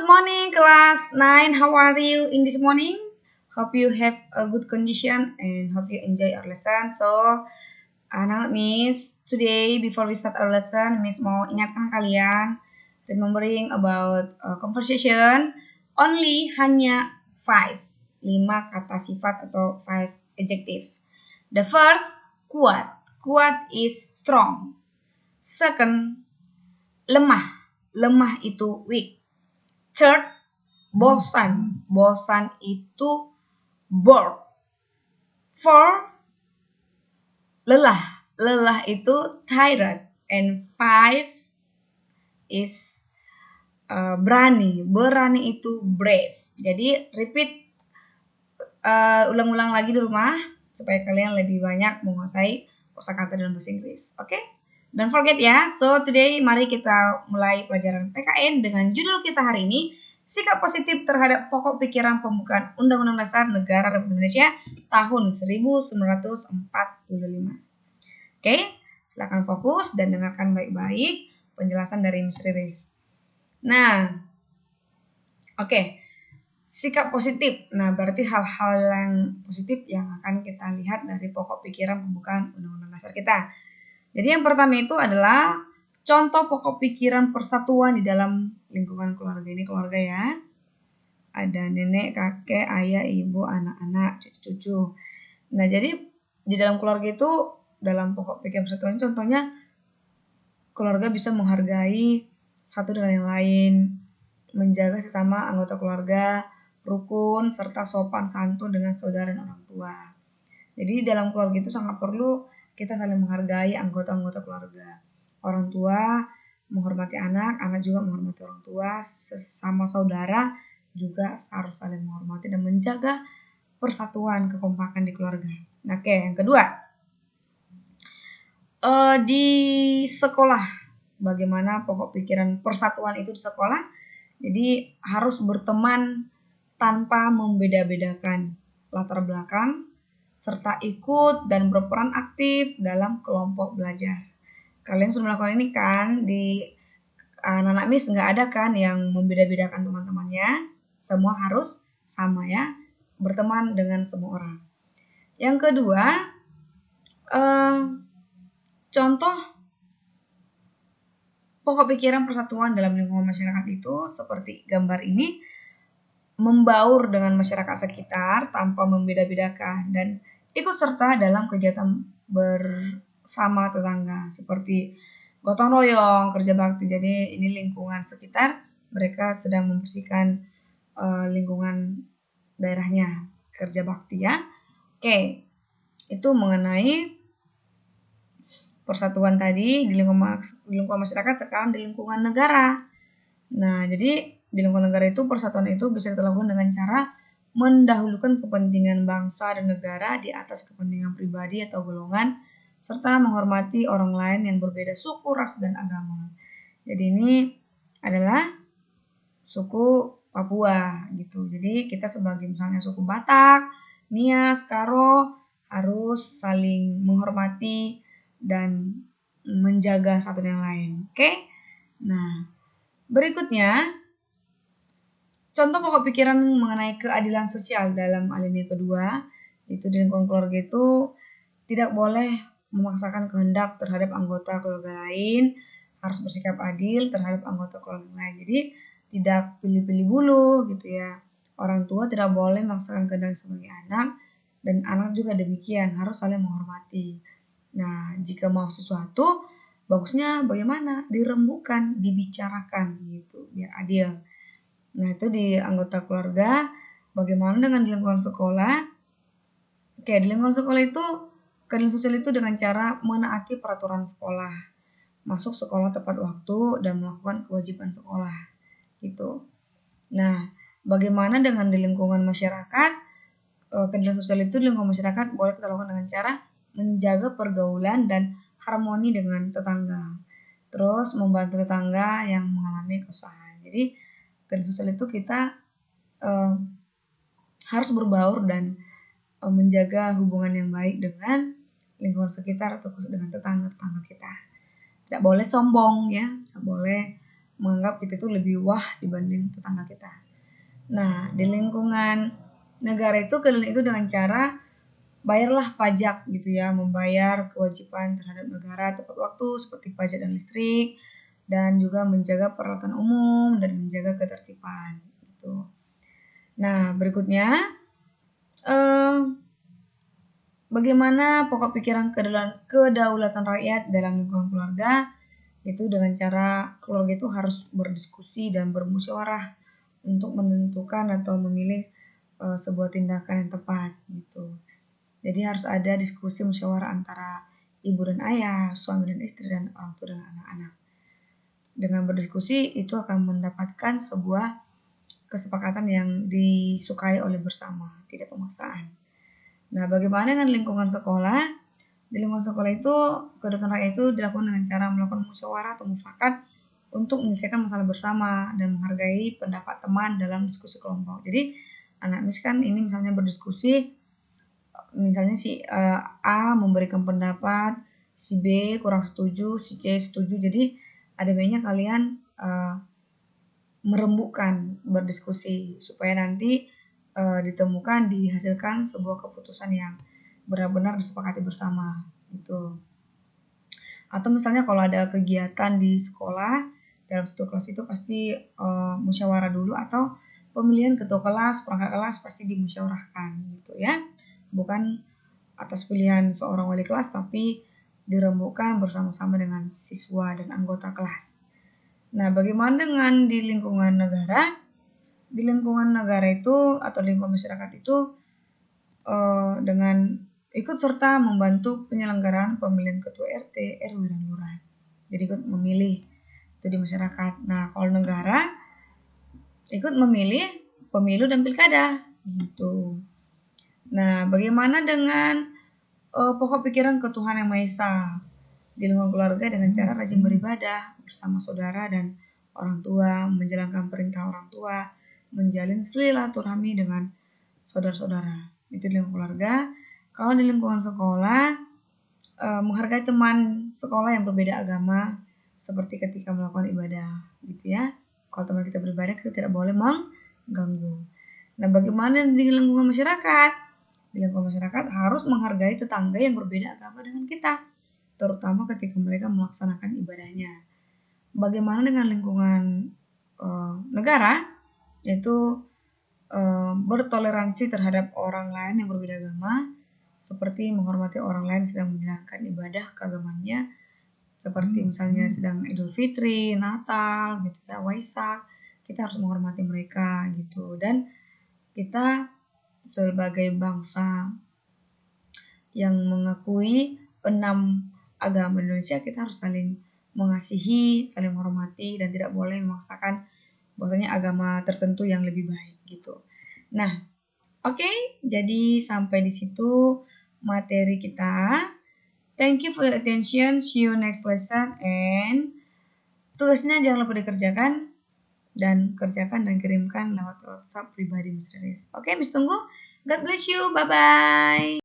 Good morning, class 9. How are you in this morning? Hope you have a good condition and hope you enjoy our lesson. So, anak-anak Miss, today before we start our lesson, Miss mau ingatkan kalian, remembering about conversation, only hanya 5 kata sifat atau 5 adjective. The first, kuat. Kuat is strong. Second, lemah. Lemah itu weak. Third, bosan. Bosan itu bored. Four, lelah. Lelah itu tired. And five is berani. Berani itu brave. Jadi repeat, ulang-ulang lagi di rumah supaya kalian lebih banyak menguasai kosakata dalam bahasa Inggris. Oke? Don't forget ya. So today mari kita mulai pelajaran PKN dengan judul kita hari ini, sikap positif terhadap pokok pikiran pembukaan Undang-Undang Dasar Negara Republik Indonesia tahun 1945. Oke, silakan fokus dan dengarkan baik-baik penjelasan dari Miss Riris. Nah, oke. Sikap positif. Nah, berarti hal-hal yang positif yang akan kita lihat dari pokok pikiran pembukaan Undang-Undang Dasar kita. Jadi yang pertama itu adalah contoh pokok pikiran persatuan di dalam lingkungan keluarga. Ini keluarga ya. Ada nenek, kakek, ayah, ibu, anak-anak, cucu-cucu. Nah, jadi di dalam keluarga itu dalam pokok pikiran persatuan contohnya keluarga bisa menghargai satu dengan yang lain, menjaga sesama anggota keluarga, rukun, serta sopan santun dengan saudara dan orang tua. Jadi dalam keluarga itu sangat perlu kita saling menghargai anggota-anggota keluarga. Orang tua menghormati anak, anak juga menghormati orang tua, sesama saudara juga harus saling menghormati dan menjaga persatuan, kekompakan di keluarga. Nah, oke, yang kedua, di sekolah, bagaimana pokok pikiran persatuan itu di sekolah? Jadi harus berteman tanpa membeda-bedakan latar belakang, serta ikut dan berperan aktif dalam kelompok belajar. Kalian sudah melakukan ini kan? Di anak-anak Miss nggak ada kan yang membeda-bedakan teman-temannya. Semua harus sama ya, berteman dengan semua orang. Yang kedua, contoh pokok pikiran persatuan dalam lingkungan masyarakat itu seperti gambar ini, membaur dengan masyarakat sekitar tanpa membeda-bedakan dan ikut serta dalam kegiatan bersama tetangga seperti gotong royong, kerja bakti. Jadi ini lingkungan sekitar, mereka sedang membersihkan lingkungan daerahnya, kerja bakti ya. Oke, itu mengenai persatuan tadi di lingkungan masyarakat, sekarang di lingkungan negara. Nah, jadi di lingkungan negara itu persatuan itu bisa kita lakukan dengan cara mendahulukan kepentingan bangsa dan negara di atas kepentingan pribadi atau golongan, serta menghormati orang lain yang berbeda suku, ras, dan agama. Jadi ini adalah suku Papua gitu. Jadi kita sebagai misalnya suku Batak, Nias, Karo harus saling menghormati dan menjaga satu yang lain. Oke? Nah, berikutnya, contoh pokok pikiran mengenai keadilan sosial dalam alinea kedua, itu di lingkungan keluarga itu tidak boleh memaksakan kehendak terhadap anggota keluarga lain, harus bersikap adil terhadap anggota keluarga lain. Jadi tidak pilih-pilih bulu gitu ya. Orang tua tidak boleh memaksakan kehendak sebagai anak, dan anak juga demikian, harus saling menghormati. Nah, jika mau sesuatu, bagusnya bagaimana? Dirembukan, dibicarakan gitu, biar adil. Nah, itu di anggota keluarga. Bagaimana dengan di lingkungan sekolah? Oke, di lingkungan sekolah itu, keadilan sosial itu dengan cara menaati peraturan sekolah, masuk sekolah tepat waktu, dan melakukan kewajiban sekolah. Gitu. Nah, bagaimana dengan di lingkungan masyarakat? Keadilan sosial itu di lingkungan masyarakat boleh kita lakukan dengan cara menjaga pergaulan dan harmoni dengan tetangga. Terus membantu tetangga yang mengalami kesusahan. Jadi keadilan sosial itu kita harus berbaur dan menjaga hubungan yang baik dengan lingkungan sekitar atau khusus dengan tetangga-tetangga kita. Tidak boleh sombong ya, tidak boleh menganggap kita itu lebih wah dibanding tetangga kita. Nah, di lingkungan negara itu keadilan itu dengan cara bayarlah pajak gitu ya, membayar kewajiban terhadap negara tepat waktu seperti pajak dan listrik, dan juga menjaga peralatan umum dan menjaga ketertiban gitu. Nah, berikutnya bagaimana pokok pikiran kedaulatan rakyat dalam lingkungan keluarga? Itu dengan cara keluarga itu harus berdiskusi dan bermusyawarah untuk menentukan atau memilih sebuah tindakan yang tepat gitu. Jadi harus ada diskusi musyawarah antara ibu dan ayah, suami dan istri, dan orang tua dengan anak-anak. Dengan berdiskusi itu akan mendapatkan sebuah kesepakatan yang disukai oleh bersama, tidak pemaksaan. Nah, bagaimana dengan lingkungan sekolah? Di lingkungan sekolah itu, kedaulatan rakyat itu dilakukan dengan cara melakukan musyawarah atau mufakat untuk menyelesaikan masalah bersama dan menghargai pendapat teman dalam diskusi kelompok. Jadi, anak misalkan ini misalnya berdiskusi, misalnya si A memberikan pendapat, si B kurang setuju, si C setuju. Jadi, ada baiknya kalian merembukkan berdiskusi supaya nanti ditemukan, dihasilkan sebuah keputusan yang benar-benar disepakati bersama gitu. Atau misalnya kalau ada kegiatan di sekolah, dalam satu kelas itu pasti musyawarah dulu, atau pemilihan ketua kelas, perangkat kelas pasti dimusyawarahkan gitu ya. Bukan atas pilihan seorang wali kelas, tapi dirembukkan bersama-sama dengan siswa dan anggota kelas. Nah, bagaimana dengan di lingkungan negara? Di lingkungan negara itu atau lingkungan masyarakat itu dengan ikut serta membantu penyelenggaraan pemilihan ketua RT, RW, dan lurah. Jadi ikut memilih itu di masyarakat. Nah, kalau negara ikut memilih pemilu dan pilkada gitu. Nah, bagaimana dengan pokok pikiran ketuhanan yang Maha Esa di lingkungan keluarga dengan cara rajin beribadah bersama saudara dan orang tua, menjalankan perintah orang tua, menjalin silaturahmi dengan saudara-saudara. Itu di lingkungan keluarga. Kalau di lingkungan sekolah, menghargai teman sekolah yang berbeda agama, seperti ketika melakukan ibadah, gitu ya. Kalau teman kita beribadah, kita tidak boleh mengganggu. Nah, bagaimana di lingkungan masyarakat? Di lingkungan masyarakat harus menghargai tetangga yang berbeda agama dengan kita, terutama ketika mereka melaksanakan ibadahnya. Bagaimana dengan lingkungan negara? Yaitu bertoleransi terhadap orang lain yang berbeda agama, seperti menghormati orang lain sedang menjalankan ibadah keagamannya, seperti misalnya sedang Idul Fitri, Natal, gitu ya, Waisak, kita harus menghormati mereka gitu. Dan kita sebagai bangsa yang mengakui 6 agama Indonesia, kita harus saling mengasihi, saling menghormati, dan tidak boleh memaksakan bahwasanya agama tertentu yang lebih baik gitu. Nah, oke, jadi sampai di situ materi kita. Thank you for your attention. See you next lesson, and tugasnya jangan lupa dikerjakan dan kerjakan dan kirimkan lewat WhatsApp pribadi Miss Riris. Oke, Miss tunggu. God bless you. Bye bye.